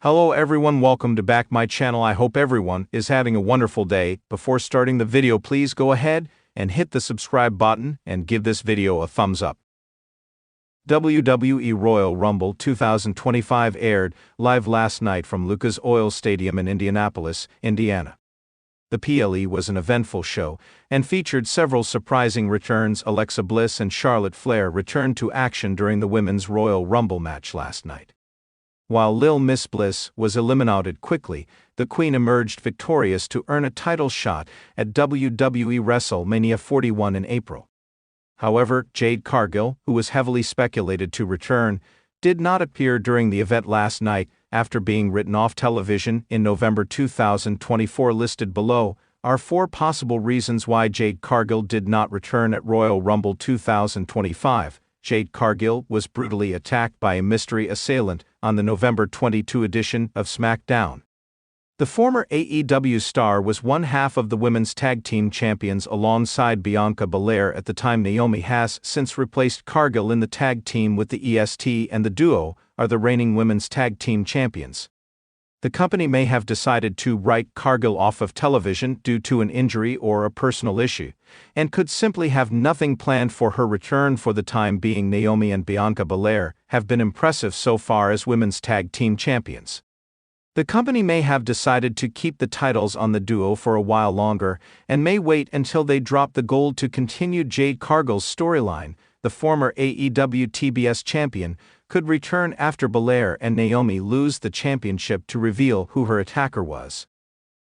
Hello everyone, welcome to back my channel. I hope everyone is having a wonderful day. Before starting the video, please go ahead and hit the subscribe button and give this video a thumbs up. WWE Royal Rumble 2025 aired live last night from Lucas Oil Stadium in Indianapolis, Indiana. The PLE was an eventful show and featured several surprising returns. Alexa Bliss and Charlotte Flair returned to action during the Women's Royal Rumble match last night. While Lil Miss Bliss was eliminated quickly, the Queen emerged victorious to earn a title shot at WWE WrestleMania 41 in April. However, Jade Cargill, who was heavily speculated to return, did not appear during the event last night after being written off television in November 2024. Listed below are 4 possible reasons why Jade Cargill did not return at Royal Rumble 2025. Jade Cargill was brutally attacked by a mystery assailant on the November 22 edition of SmackDown. The former AEW star was one half of the Women's Tag Team Champions alongside Bianca Belair at the time. Naomi has since replaced Cargill in the tag team with the EST, and the duo are the reigning Women's Tag Team Champions. The company may have decided to write Cargill off of television due to an injury or a personal issue, and could simply have nothing planned for her return for the time being. Naomi and Bianca Belair have been impressive so far as Women's Tag Team Champions. The company may have decided to keep the titles on the duo for a while longer, and may wait until they drop the gold to continue Jade Cargill's storyline. The former AEW TBS champion could return after Belair and Naomi lose the championship to reveal who her attacker was.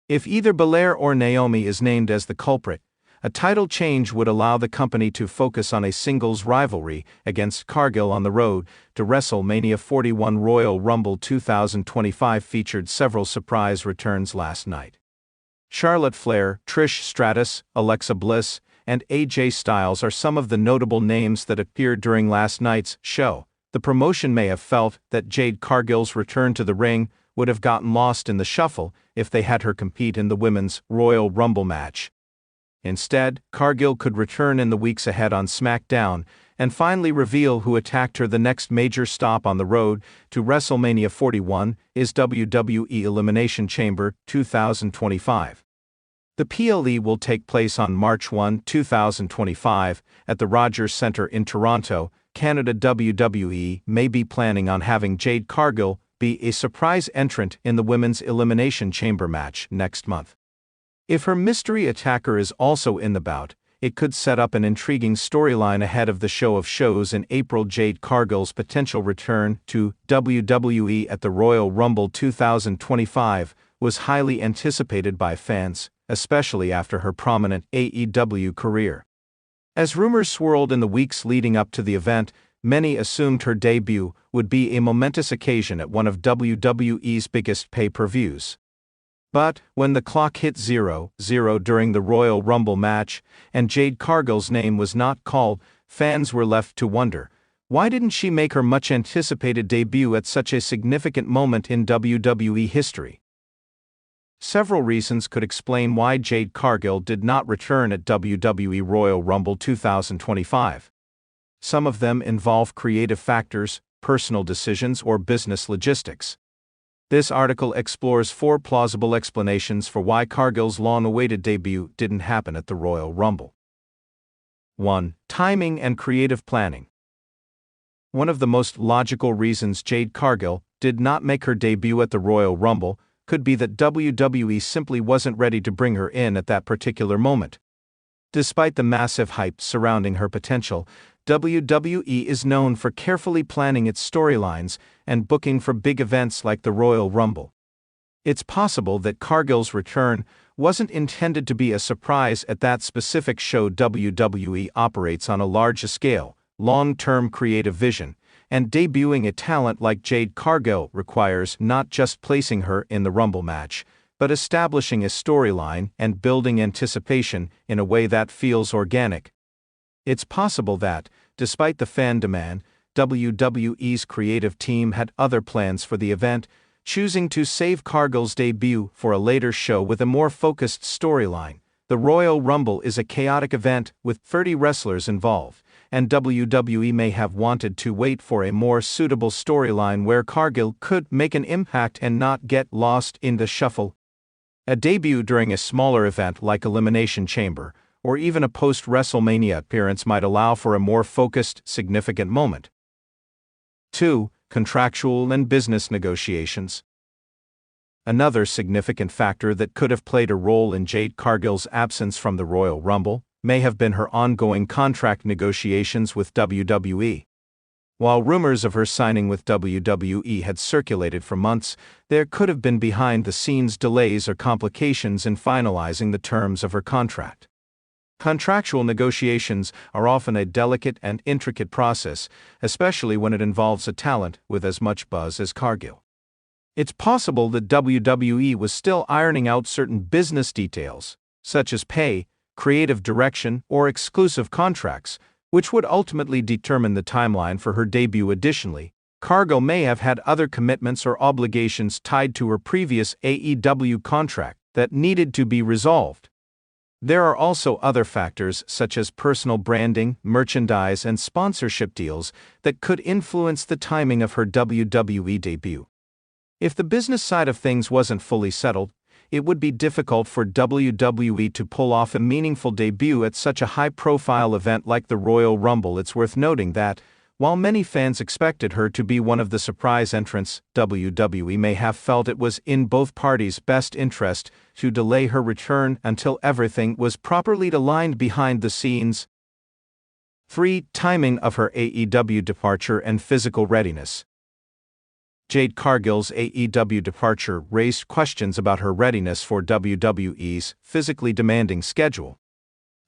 If either Belair or Naomi is named as the culprit, a title change would allow the company to focus on a singles rivalry against Cargill on the road to WrestleMania 41. Royal Rumble 2025 featured several surprise returns last night. Charlotte Flair, Trish Stratus, Alexa Bliss, and AJ Styles are some of the notable names that appeared during last night's show. The promotion may have felt that Jade Cargill's return to the ring would have gotten lost in the shuffle if they had her compete in the Women's Royal Rumble match. Instead, Cargill could return in the weeks ahead on SmackDown and finally reveal who attacked her. The next major stop on the road to WrestleMania 41 is WWE Elimination Chamber 2025. The PLE will take place on March 1, 2025, at the Rogers Centre in Toronto, Canada. WWE may be planning on having Jade Cargill be a surprise entrant in the Women's Elimination Chamber match next month. If her mystery attacker is also in the bout, it could set up an intriguing storyline ahead of the show of shows in April. Jade Cargill's potential return to WWE at the Royal Rumble 2025 was highly anticipated by fans, especially after her prominent AEW career. As rumors swirled in the weeks leading up to the event, many assumed her debut would be a momentous occasion at one of WWE's biggest pay-per-views. But when the clock hit 0-0 during the Royal Rumble match and Jade Cargill's name was not called, fans were left to wonder, why didn't she make her much-anticipated debut at such a significant moment in WWE history? Several reasons could explain why Jade Cargill did not return at WWE Royal Rumble 2025. Some of them involve creative factors, personal decisions, or business logistics. This article explores 4 plausible explanations for why Cargill's long-awaited debut didn't happen at the Royal Rumble. 1. Timing and creative planning. One of the most logical reasons Jade Cargill did not make her debut at the Royal Rumble could be that WWE simply wasn't ready to bring her in at that particular moment. Despite the massive hype surrounding her potential, WWE is known for carefully planning its storylines and booking for big events like the Royal Rumble. It's possible that Cargill's return wasn't intended to be a surprise at that specific show. WWE operates on a large scale, long-term creative vision, and debuting a talent like Jade Cargill requires not just placing her in the Rumble match, but establishing a storyline and building anticipation in a way that feels organic. It's possible that, despite the fan demand, WWE's creative team had other plans for the event, choosing to save Cargill's debut for a later show with a more focused storyline. The Royal Rumble is a chaotic event with 30 wrestlers involved, and WWE may have wanted to wait for a more suitable storyline where Cargill could make an impact and not get lost in the shuffle. A debut during a smaller event like Elimination Chamber, or even a post-WrestleMania appearance might allow for a more focused, significant moment. 2. Contractual and business negotiations. Another significant factor that could have played a role in Jade Cargill's absence from the Royal Rumble may have been her ongoing contract negotiations with WWE. While rumors of her signing with WWE had circulated for months, there could have been behind-the-scenes delays or complications in finalizing the terms of her contract. Contractual negotiations are often a delicate and intricate process, especially when it involves a talent with as much buzz as Cargill. It's possible that WWE was still ironing out certain business details, such as pay, creative direction, or exclusive contracts, which would ultimately determine the timeline for her debut. Additionally, Cargill may have had other commitments or obligations tied to her previous AEW contract that needed to be resolved. There are also other factors such as personal branding, merchandise, and sponsorship deals that could influence the timing of her WWE debut. If the business side of things wasn't fully settled, it would be difficult for WWE to pull off a meaningful debut at such a high-profile event like the Royal Rumble. It's worth noting that, while many fans expected her to be one of the surprise entrants, WWE may have felt it was in both parties' best interest to delay her return until everything was properly aligned behind the scenes. 3. Timing of her AEW departure and physical readiness. Jade Cargill's AEW departure raised questions about her readiness for WWE's physically demanding schedule.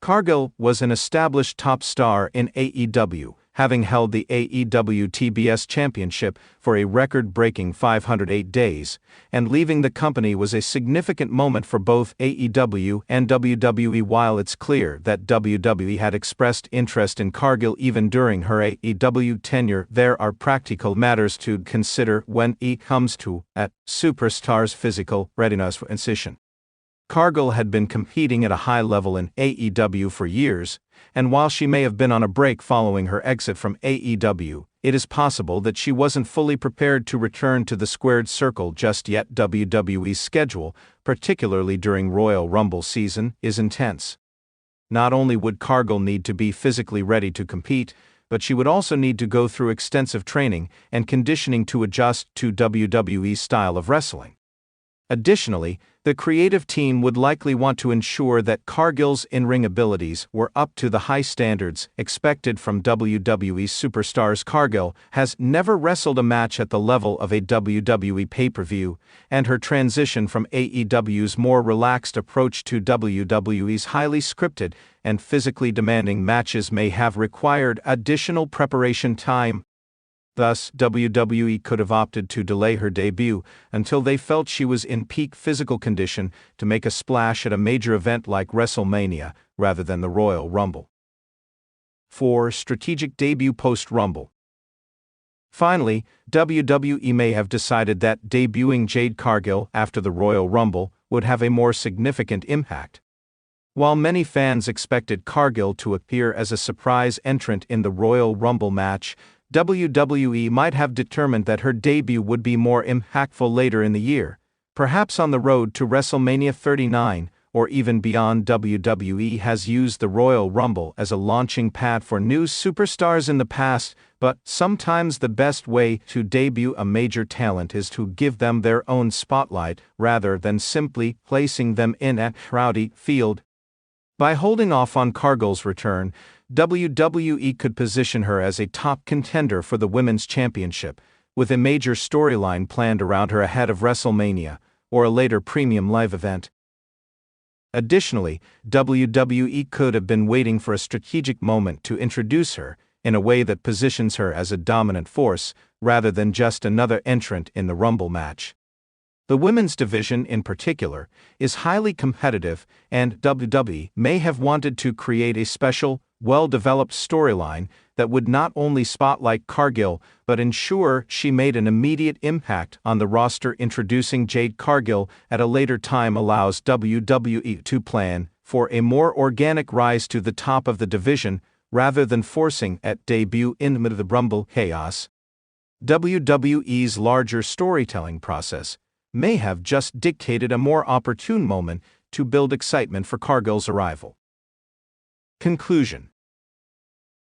Cargill was an established top star in AEW, having held the AEW TBS Championship for a record-breaking 508 days, and leaving the company was a significant moment for both AEW and WWE. While it's clear that WWE had expressed interest in Cargill even during her AEW tenure, there are practical matters to consider when it comes to a superstar's physical readiness for incision. Cargill had been competing at a high level in AEW for years, and while she may have been on a break following her exit from AEW, it is possible that she wasn't fully prepared to return to the squared circle just yet. WWE's schedule, particularly during Royal Rumble season, is intense. Not only would Cargill need to be physically ready to compete, but she would also need to go through extensive training and conditioning to adjust to WWE's style of wrestling. Additionally, the creative team would likely want to ensure that Cargill's in-ring abilities were up to the high standards expected from WWE superstars. Cargill has never wrestled a match at the level of a WWE pay-per-view, and her transition from AEW's more relaxed approach to WWE's highly scripted and physically demanding matches may have required additional preparation time. Thus, WWE could have opted to delay her debut until they felt she was in peak physical condition to make a splash at a major event like WrestleMania, rather than the Royal Rumble. 4. Strategic debut post-Rumble. Finally, WWE may have decided that debuting Jade Cargill after the Royal Rumble would have a more significant impact. While many fans expected Cargill to appear as a surprise entrant in the Royal Rumble match, WWE might have determined that her debut would be more impactful later in the year, perhaps on the road to WrestleMania 39, or even beyond. WWE has used the Royal Rumble as a launching pad for new superstars in the past, but sometimes the best way to debut a major talent is to give them their own spotlight rather than simply placing them in a crowded field. By holding off on Cargill's return, WWE could position her as a top contender for the Women's Championship, with a major storyline planned around her ahead of WrestleMania, or a later premium live event. Additionally, WWE could have been waiting for a strategic moment to introduce her, in a way that positions her as a dominant force, rather than just another entrant in the Rumble match. The women's division, in particular, is highly competitive, and WWE may have wanted to create a special, well-developed storyline that would not only spotlight Cargill but ensure she made an immediate impact on the roster. Introducing Jade Cargill at a later time allows WWE to plan for a more organic rise to the top of the division, rather than forcing a debut in the Rumble chaos. WWE's larger storytelling process may have just dictated a more opportune moment to build excitement for Cargill's arrival. Conclusion.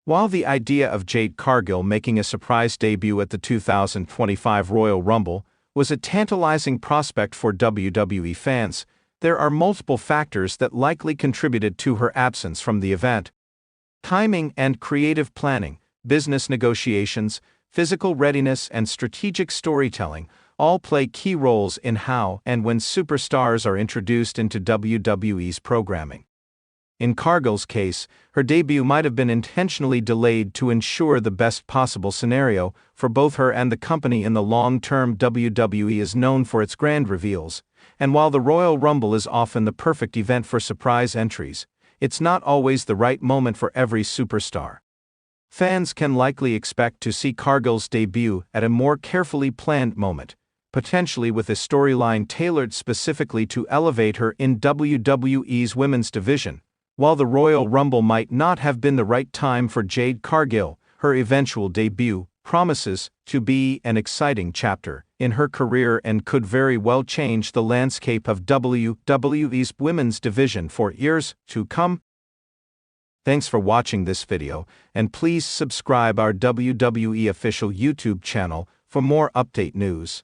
While the idea of Jade Cargill making a surprise debut at the 2025 Royal Rumble was a tantalizing prospect for WWE fans, there are multiple factors that likely contributed to her absence from the event. Timing and creative planning, business negotiations, physical readiness, and strategic storytelling all play key roles in how and when superstars are introduced into WWE's programming. In Cargill's case, her debut might have been intentionally delayed to ensure the best possible scenario for both her and the company in the long term. WWE is known for its grand reveals, and while the Royal Rumble is often the perfect event for surprise entries, it's not always the right moment for every superstar. Fans can likely expect to see Cargill's debut at a more carefully planned moment, potentially with a storyline tailored specifically to elevate her in WWE's women's division. While the Royal Rumble might not have been the right time for Jade Cargill, her eventual debut promises to be an exciting chapter in her career and could very well change the landscape of WWE's women's division for years to come. Thanks for watching this video, and please subscribe our WWE official YouTube channel for more update news.